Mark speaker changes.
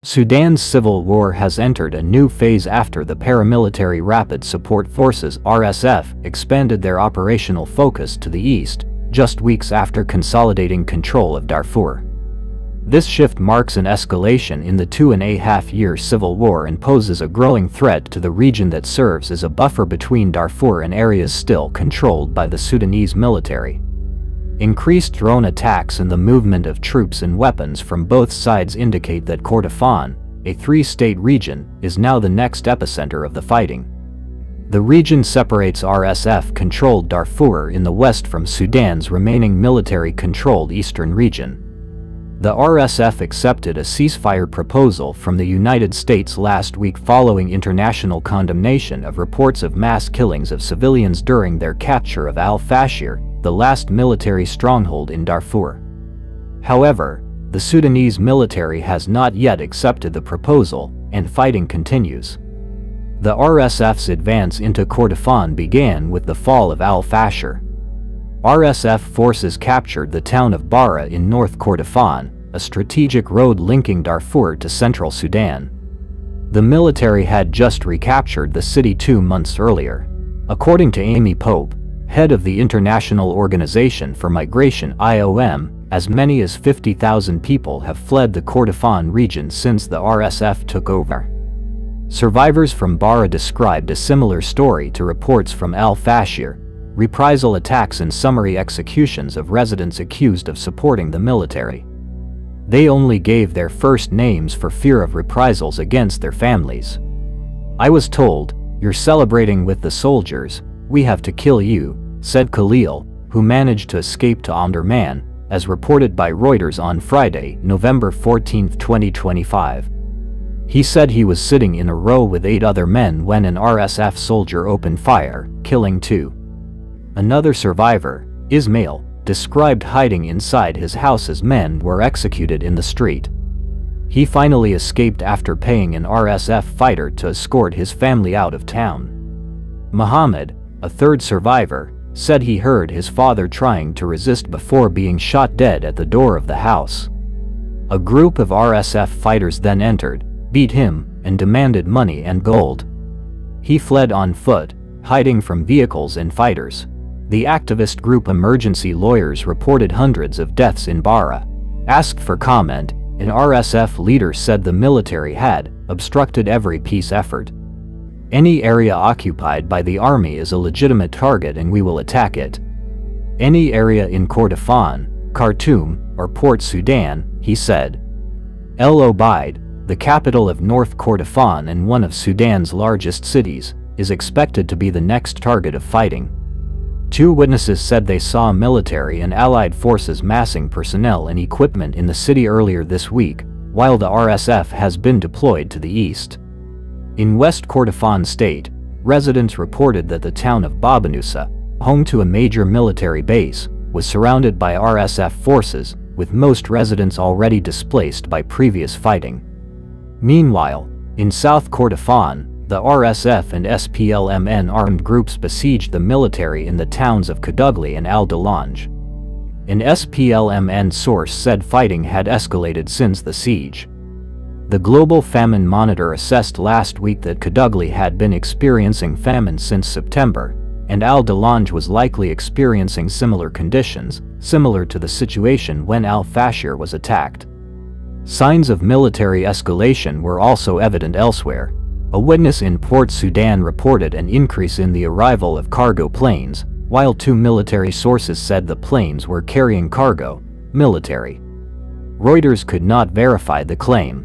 Speaker 1: Sudan's civil war has entered a new phase after the paramilitary Rapid Support Forces (RSF) expanded their operational focus to the east, just weeks after consolidating control of Darfur. This shift marks an escalation in the 2.5-year civil war and poses a growing threat to the region that serves as a buffer between Darfur and areas still controlled by the Sudanese military. Increased drone attacks and the movement of troops and weapons from both sides indicate that Kordofan, a three-state region, is now the next epicenter of the fighting. The region separates RSF-controlled Darfur in the west from Sudan's remaining military-controlled eastern region. The RSF accepted a ceasefire proposal from the United States last week following international condemnation of reports of mass killings of civilians during their capture of Al-Fashir, the last military stronghold in Darfur. However, the Sudanese military has not yet accepted the proposal, and fighting continues. The RSF's advance into Kordofan began with the fall of Al-Fashir. RSF forces captured the town of Bara in North Kordofan, a strategic road linking Darfur to central Sudan. The military had just recaptured the city 2 months earlier. According to Amy Pope, head of the International Organization for Migration (IOM), as many as 50,000 people have fled the Kordofan region since the RSF took over. Survivors from Bara described a similar story to reports from Al-Fashir: reprisal attacks and summary executions of residents accused of supporting the military. They only gave their first names for fear of reprisals against their families. "I was told, you're celebrating with the soldiers, we have to kill you," said Khalil, who managed to escape to Omdurman, as reported by Reuters on Friday, November 14, 2025. He said he was sitting in a row with 8 other men when an RSF soldier opened fire, killing 2. Another survivor, Ismail, described hiding inside his house as men were executed in the street. He finally escaped after paying an RSF fighter to escort his family out of town. Muhammad, a third survivor, said he heard his father trying to resist before being shot dead at the door of the house. A group of RSF fighters then entered, beat him, and demanded money and gold. He fled on foot, hiding from vehicles and fighters. The activist group Emergency Lawyers reported hundreds of deaths in Bara. Asked for comment, an RSF leader said the military had obstructed every peace effort. "Any area occupied by the army is a legitimate target and we will attack it. Any area in Kordofan, Khartoum, or Port Sudan," he said. El Obeid, the capital of North Kordofan and one of Sudan's largest cities, is expected to be the next target of fighting. 2 witnesses said they saw military and allied forces massing personnel and equipment in the city earlier this week, while the RSF has been deployed to the east. In West Kordofan state, residents reported that the town of Babanusa, home to a major military base, was surrounded by RSF forces, with most residents already displaced by previous fighting. Meanwhile, in South Kordofan, the RSF and SPLMN armed groups besieged the military in the towns of Kadugli and Al-Dalanj. An SPLMN source said fighting had escalated since the siege. The Global Famine Monitor assessed last week that Kadugli had been experiencing famine since September, and Al-Dalanj was likely experiencing similar conditions, similar to the situation when Al-Fashir was attacked. Signs of military escalation were also evident elsewhere. A witness in Port Sudan reported an increase in the arrival of cargo planes, while 2 military sources said the planes were carrying cargo, military. Reuters could not verify the claim.